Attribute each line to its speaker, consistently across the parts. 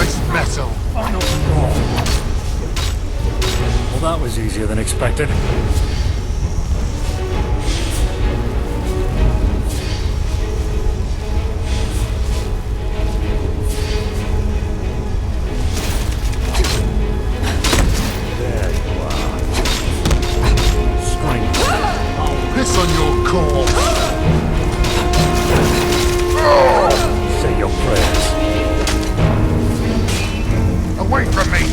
Speaker 1: Nice metal.
Speaker 2: Well, that was easier than expected. There you are. Strength.
Speaker 1: Piss on your corpse.
Speaker 2: Say your prayers.
Speaker 1: Away from me.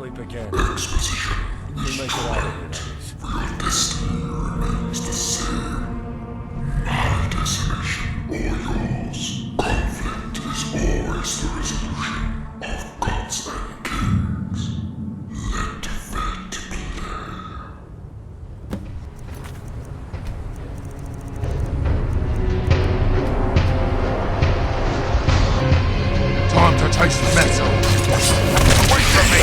Speaker 2: sleep again. You make it out of here, that is.
Speaker 1: Your destiny remains the same. My destination or yours. Conflict is always the resolution of gods and kings. Let fate play. Time to taste metal. Away from me!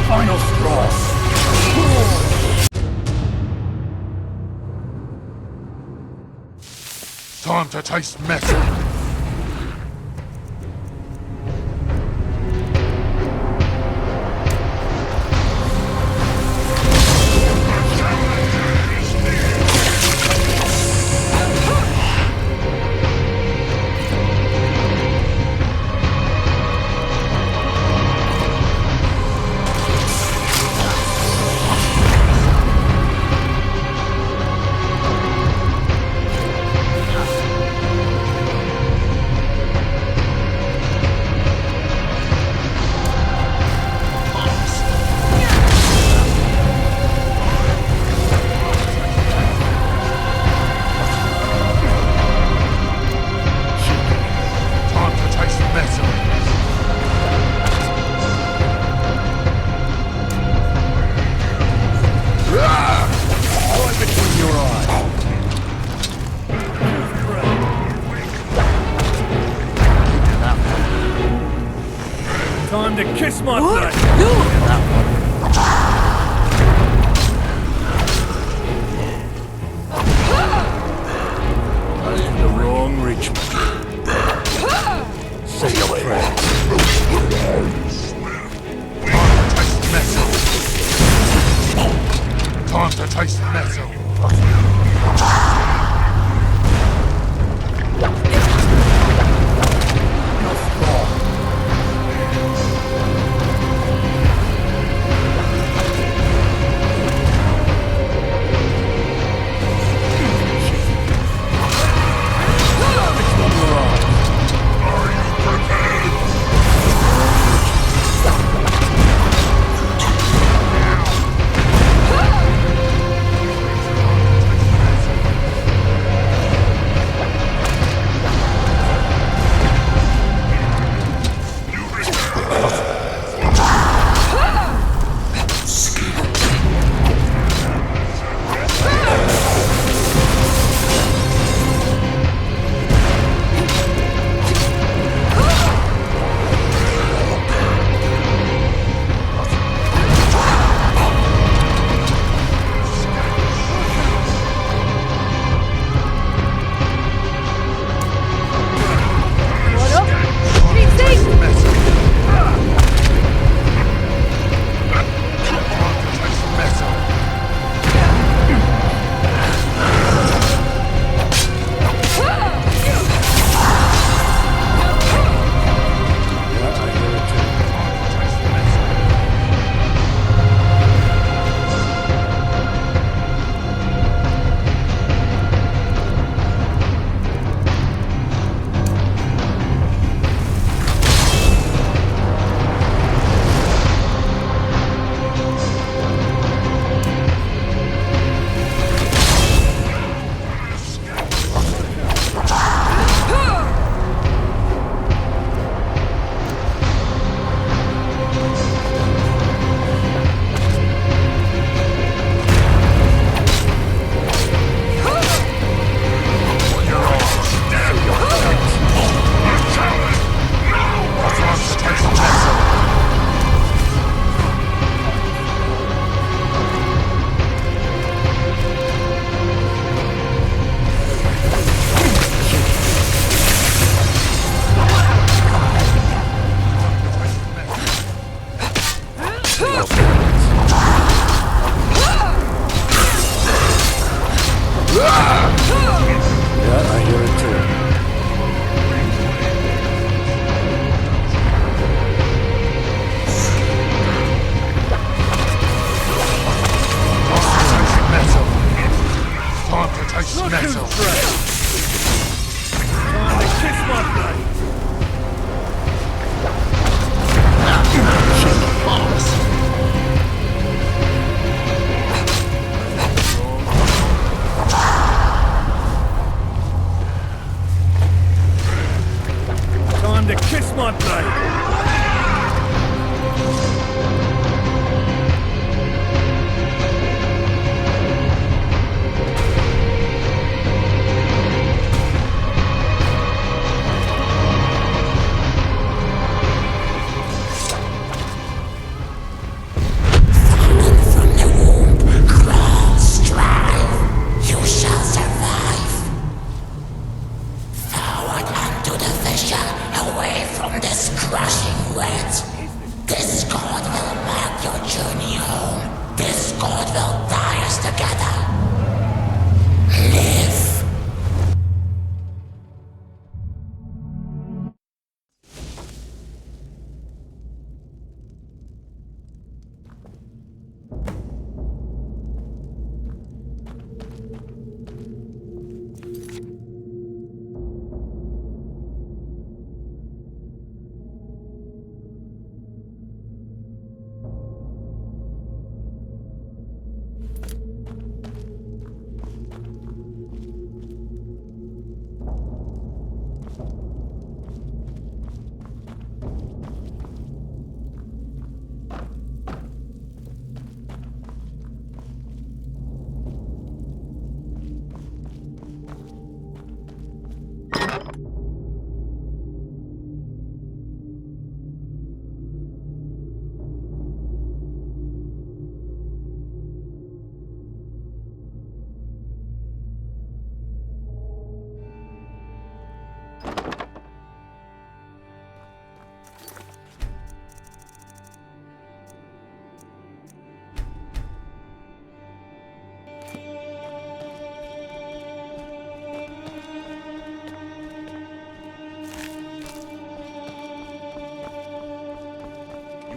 Speaker 2: Final straw.
Speaker 1: Time to taste metal.
Speaker 2: Time to kiss my butt. I'm in the wrong Richmond. Say your prayers.
Speaker 1: Time to taste metal.
Speaker 2: my blade!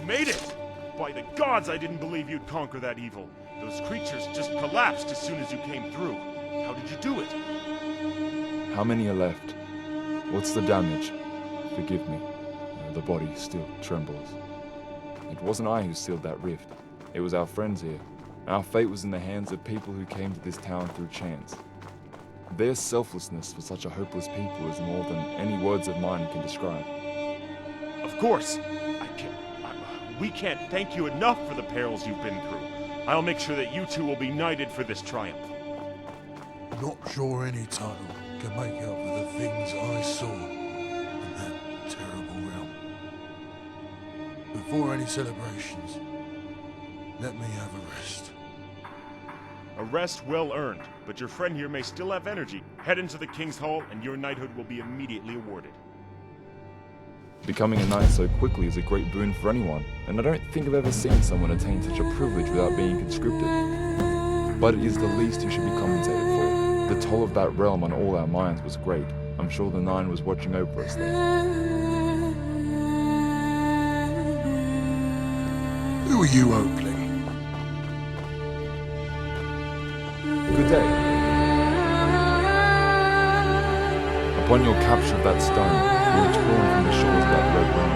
Speaker 3: Made it! By the gods, I didn't believe you'd conquer that evil. Those creatures just collapsed as soon as you came through. How did you do it?
Speaker 4: How many are left? What's the damage? Forgive me. The body still trembles. It wasn't I who sealed that rift. It was our friends here. Our fate was in the hands of people who came to this town through chance. Their selflessness for such a hopeless people is more than any words of mine can describe.
Speaker 3: Of course. We can't thank you enough for the perils you've been through. I'll make sure that you two will be knighted for this triumph.
Speaker 1: Not sure any title can make up for the things I saw in that terrible realm. Before any celebrations, let me have a rest.
Speaker 3: A rest well earned, but your friend here may still have energy. Head into the King's Hall and your knighthood will be immediately awarded.
Speaker 4: Becoming a knight so quickly is a great boon for anyone, and I don't think I've ever seen someone attain such a privilege without being conscripted. But it is the least who should be compensated for. The toll of that realm on all our minds was great. I'm sure the Nine was watching over us there.
Speaker 1: Who are you, Oakley?
Speaker 4: Good day. Upon your capture of that stone, we were torn from the shores of that red realm.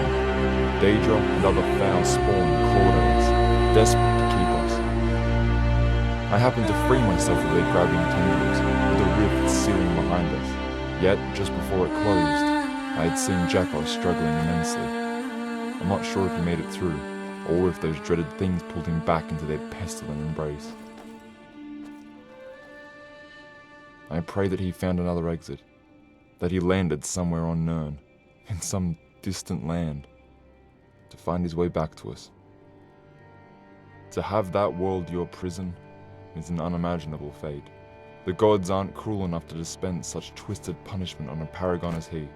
Speaker 4: Daedra and other foul spawn clawed at us, desperate to keep us. I happened to free myself of their grabbing tendrils, with a rift sealing behind us. Yet, just before it closed, I had seen Jackal struggling immensely. I'm not sure if he made it through, or if those dreaded things pulled him back into their pestilent embrace. I pray that he found another exit, that he landed somewhere on Nirn, in some distant land, to find his way back to us. To have that world your prison is an unimaginable fate. The gods aren't cruel enough to dispense such twisted punishment on a paragon as he.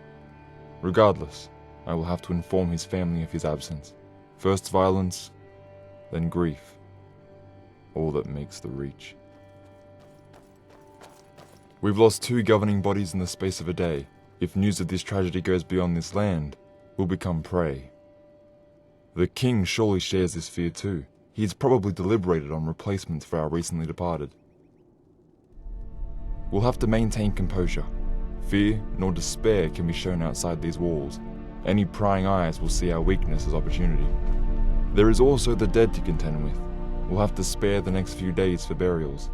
Speaker 4: Regardless, I will have to inform his family of his absence. First violence, then grief. All that makes the reach. We've lost 2 governing bodies in the space of a day. If news of this tragedy goes beyond this land, we'll become prey. The king surely shares this fear too. He has probably deliberated on replacements for our recently departed. We'll have to maintain composure. Fear nor despair can be shown outside these walls. Any prying eyes will see our weakness as opportunity. There is also the dead to contend with. We'll have to spare the next few days for burials.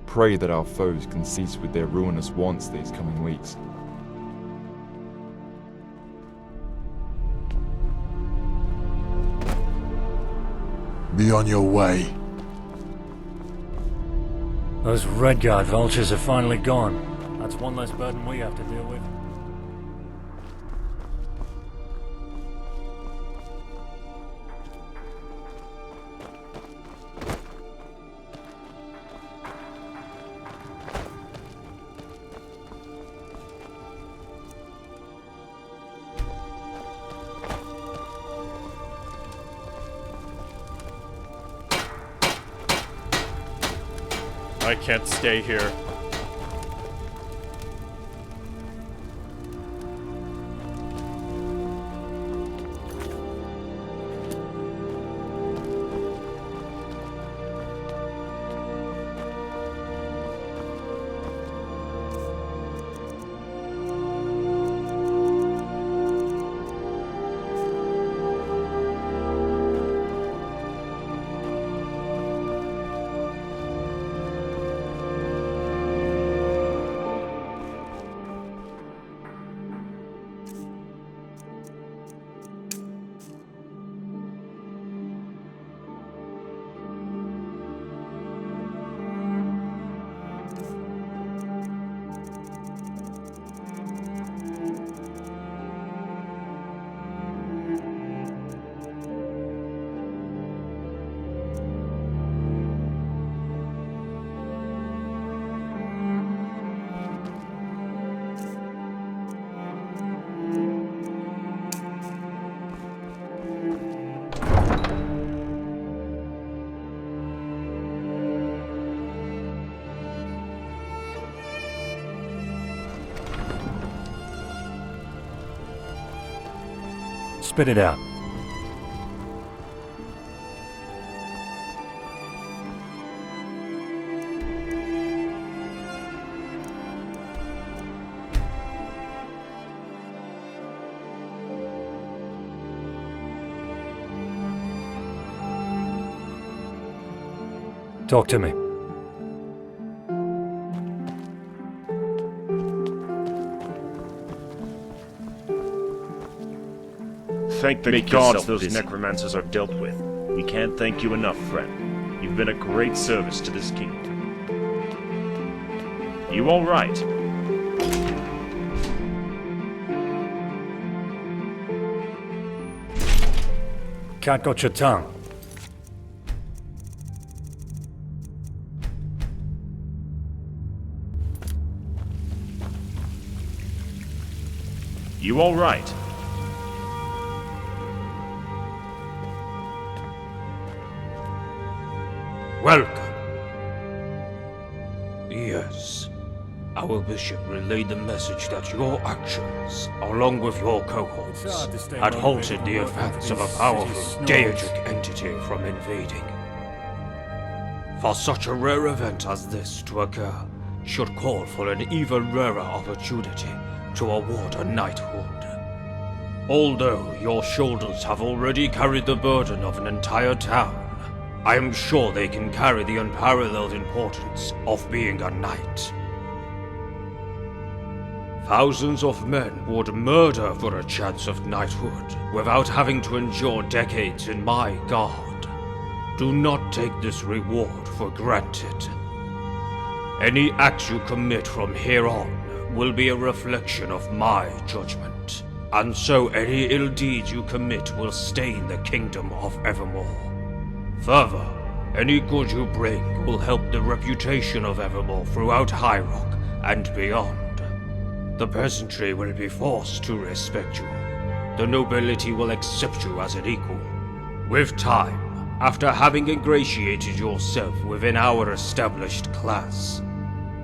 Speaker 4: Pray that our foes can cease with their ruinous wants these coming weeks.
Speaker 1: be on your way.
Speaker 2: Those Redguard vultures are finally gone. That's one less burden we have to deal with.
Speaker 3: I can't stay here.
Speaker 2: Spit it out. Talk to me.
Speaker 3: Thank the
Speaker 5: Make
Speaker 3: gods
Speaker 5: yourself
Speaker 3: those
Speaker 5: busy.
Speaker 3: necromancers are dealt with. We can't thank you enough, friend. You've been a great service to this kingdom. You all right?
Speaker 2: Cat got your tongue.
Speaker 3: You all right?
Speaker 5: Welcome. Yes. Our bishop relayed the message that your actions, along with your cohorts,
Speaker 2: It's hard to stay
Speaker 5: had
Speaker 2: motivated
Speaker 5: halted the
Speaker 2: when working
Speaker 5: effects
Speaker 2: for
Speaker 5: of a
Speaker 2: these
Speaker 5: powerful
Speaker 2: city
Speaker 5: deitic entity from invading. For such a rare event as this to occur should call for an even rarer opportunity to award a knighthood. Although your shoulders have already carried the burden of an entire town, I am sure they can carry the unparalleled importance of being a knight. Thousands of men would murder for a chance of knighthood without having to endure decades in my guard. Do not take this reward for granted. Any act you commit from here on will be a reflection of my judgment, and so any ill deeds you commit will stain the kingdom of Evermore. Further, any good you bring will help the reputation of Evermore throughout High Rock and beyond. The peasantry will be forced to respect you. The nobility will accept you as an equal. With time, after having ingratiated yourself within our established class,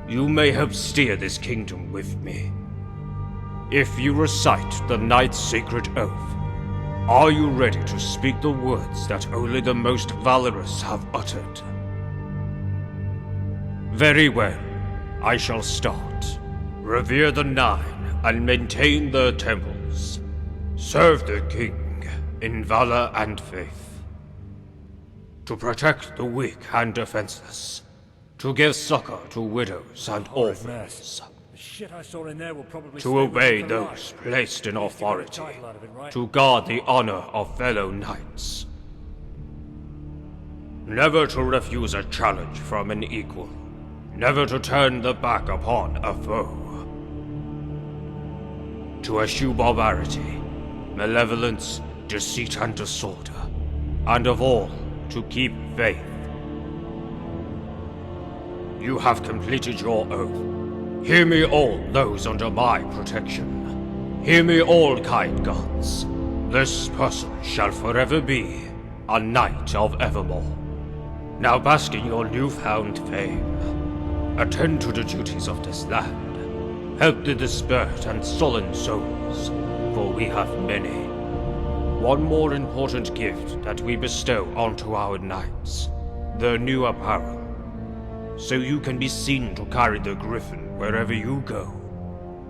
Speaker 5: you may help steer this kingdom with me. If you recite the Knight's Sacred Oath, are you ready to speak the words that only the most valorous have uttered? Very well. I shall start. Revere the Nine and maintain their temples. Serve the King in valor and faith. To protect the weak and defenseless. To give succor to widows and orphans.
Speaker 2: Shit I saw in there will probably
Speaker 5: To obey those placed in authority. To guard the honor of fellow knights. Never to refuse a challenge from an equal. Never to turn the back upon a foe. To eschew barbarity, malevolence, deceit and disorder, and of all, to keep faith. You have completed your oath. Hear me all those under my protection. Hear me all, kind gods. This person shall forever be a knight of evermore. Now bask in your newfound fame. Attend to the duties of this land. Help the despaired and sullen souls, for we have many. One more important gift that we bestow onto our knights, their new apparel, so you can be seen to carry the griffin wherever you go.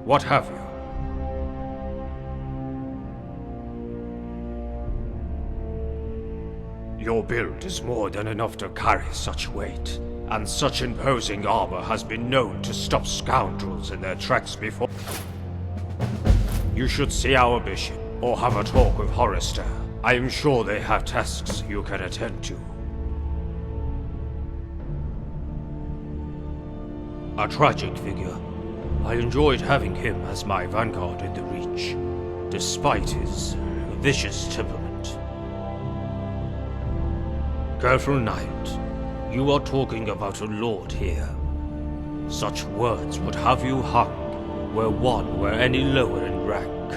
Speaker 5: What have you? Your build is more than enough to carry such weight, and such imposing armor has been known to stop scoundrels in their tracks before. You should see our bishop, or have a talk with Hollister. I am sure they have tasks you can attend to. A tragic figure. I enjoyed having him as my vanguard in the Reach, despite his vicious temperament. Careful knight, you are talking about a lord here. Such words would have you hung, where one were any lower in rank.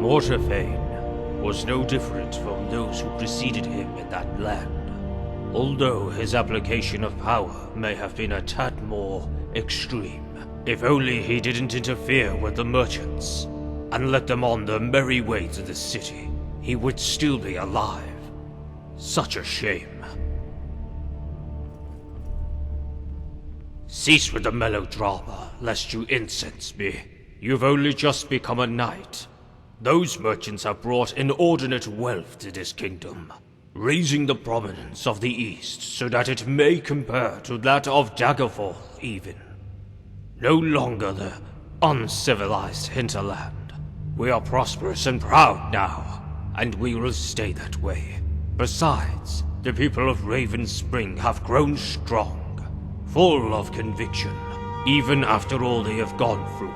Speaker 5: Mortarfane was no different from those who preceded him in that land, although his application of power may have been a tad more extreme. If only he didn't interfere with the merchants, and let them on their merry way to the city, he would still be alive. Such a shame. Cease with the melodrama, lest you incense me. You've only just become a knight. Those merchants have brought inordinate wealth to this kingdom, raising the prominence of the East so that it may compare to that of Daggerfall, even. No longer the uncivilized hinterland. We are prosperous and proud now, and we will stay that way. Besides, the people of Raven Spring have grown strong, full of conviction, even after all they have gone through.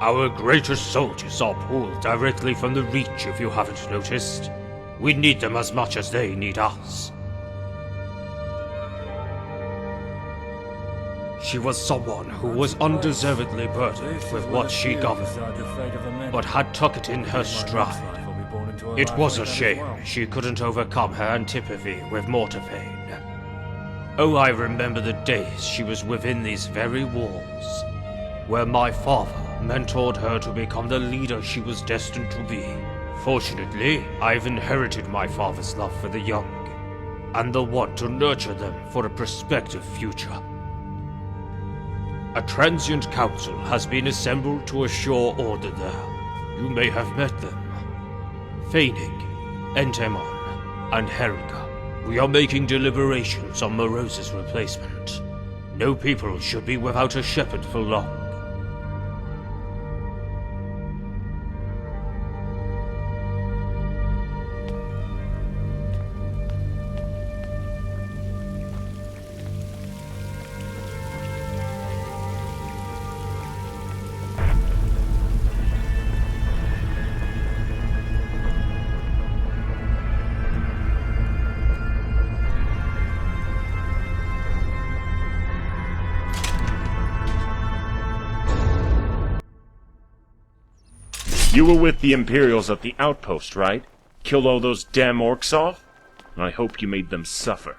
Speaker 5: Our greatest soldiers are pulled directly from the Reach, if you haven't noticed. We need them as much as they need us. She was someone who was undeservedly burdened with what she governed, but had tucked it in her stride. It was a shame she couldn't overcome her antipathy with Mortarfane. Oh, I remember the days she was within these very walls, where my father mentored her to become the leader she was destined to be. Fortunately, I've inherited my father's love for the young, and the want to nurture them for a prospective future. A transient council has been assembled to assure order there. You may have met them. Feinig, Entemon, and Herica. We are making deliberations on Morose's replacement. No people should be without a shepherd for long.
Speaker 3: You were with the Imperials at the outpost, right? Killed all those damn orcs off? I hope you made them suffer.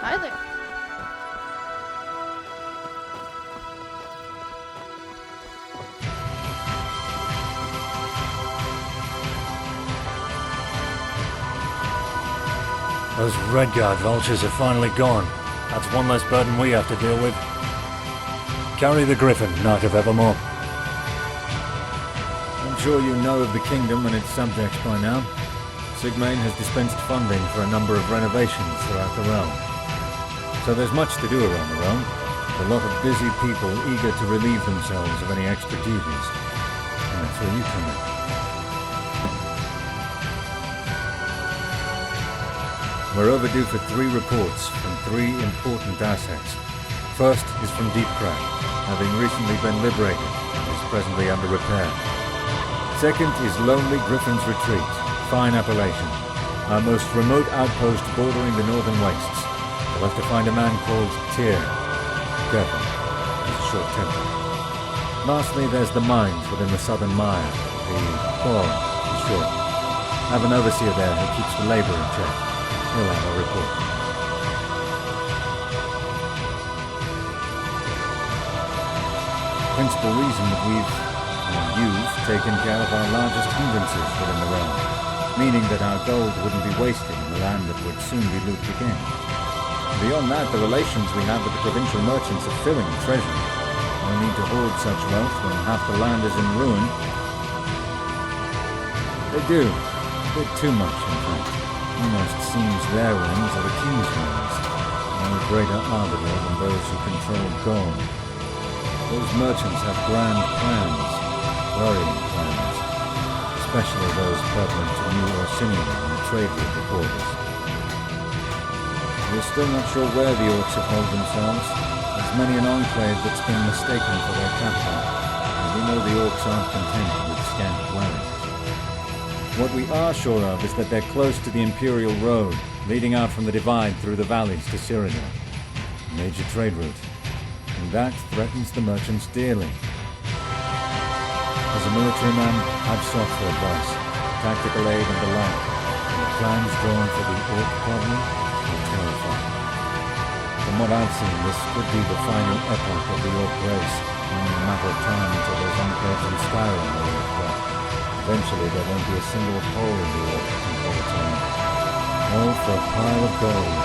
Speaker 6: Hi there.
Speaker 2: Those Redguard vultures are finally gone. That's one less burden we have to deal with. Carry the Griffin, Knight of Evermore. I'm sure you know of the kingdom and its subjects by now. Sigmane has dispensed funding for a number of renovations throughout the realm. So there's much to do around the realm. A lot of busy people eager to relieve themselves of any extra duties. And that's where you come in. We're overdue for 3 reports from 3 important assets. First is from Deepcrack, having recently been liberated and is presently under repair. Second is Lonely Griffin's Retreat, fine appellation, our most remote outpost bordering the northern wastes. We'll have to find a man called Tyr. Careful, he's short-tempered. Lastly, there's the mines within the southern mire, the Bog, for short. Have an overseer there who keeps the labor in check. He'll have a report. The principal reason that you've taken care of our largest hindrances within the realm, meaning that our gold wouldn't be wasted in a land that would soon be looted again. Beyond that, the relations we have with the provincial merchants are filling the treasury. No need to hoard such wealth when half the land is in ruin. They do. A bit too much, in fact. Almost seems their rings are the king's rings. No greater arbiter than those who control gold. Those merchants have grand plans, worrying plans, especially those pertinent to New Orsinium and the trade route borders. We're still not sure where the orcs have held themselves. There's many an enclave that's been mistaken for their capital, and we know the orcs aren't content with scant dwellings. What we are sure of is that they're close to the Imperial Road, leading out from the Divide through the valleys to Cyrano, a major trade route, and that threatens the merchants dearly. As a military man, I've sought for advice, tactical aid and the like, and the plans drawn for the Orc problem are terrifying. From what I've seen, this could be the final epoch of the Orc race, only a matter of time until those enclaves in Skyrim are overthrown. Eventually, there won't be a single hole in the Orc control town. All for a pile of gold.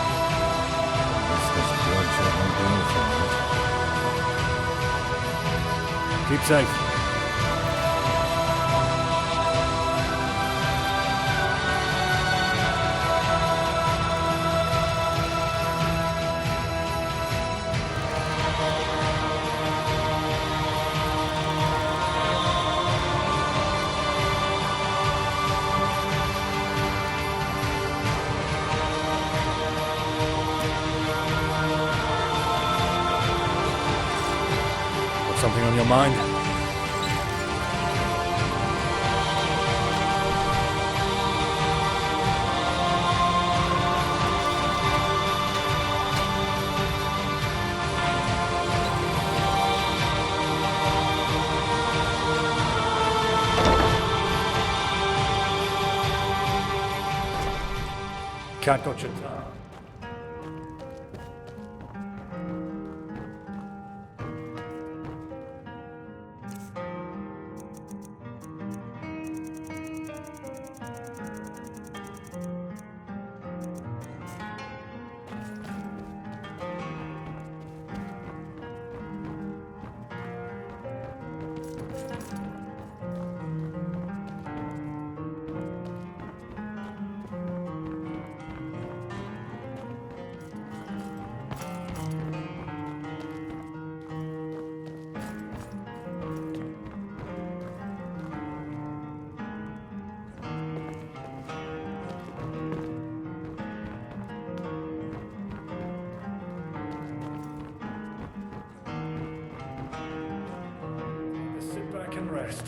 Speaker 2: At least this bloodshed won't be all for it. Keep safe. Something on your mind? Cat got your tongue. Sit back and rest.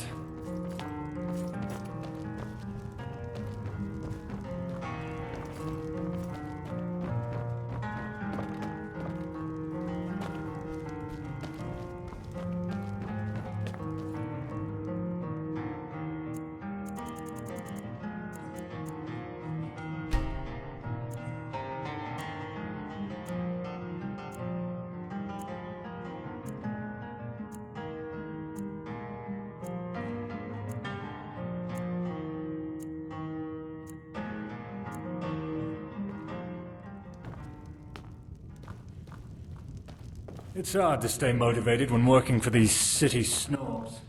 Speaker 2: It's hard to stay motivated when working for these city snobs.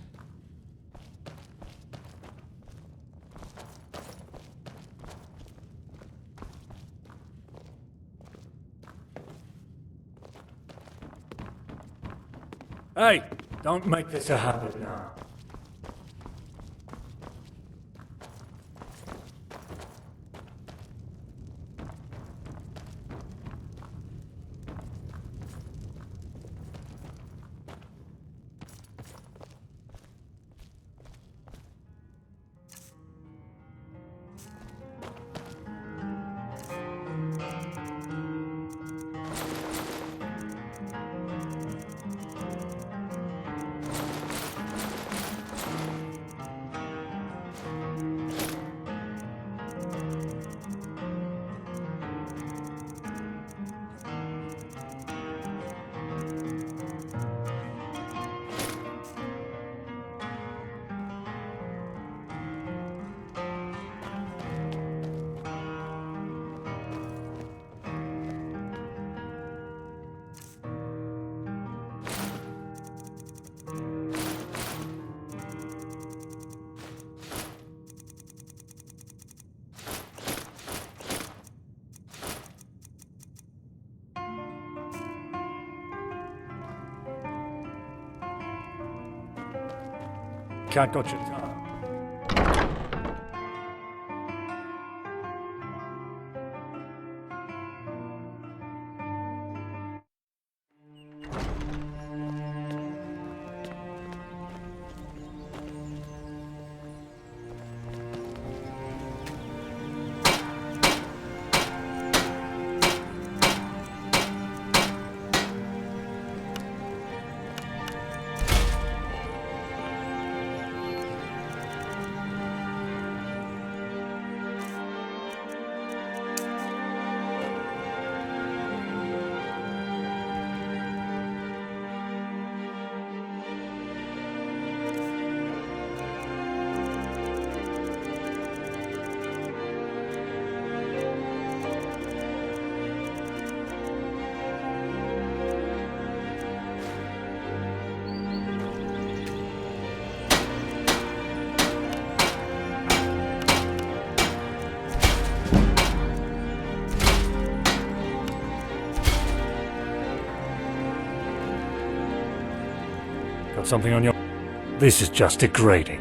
Speaker 2: Hey, don't make this a habit now. Cat got your tongue. Got something on your... This is just degrading.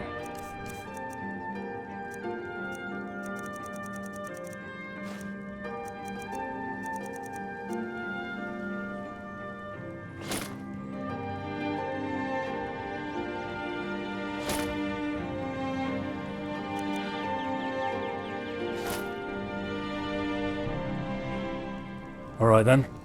Speaker 2: All right then.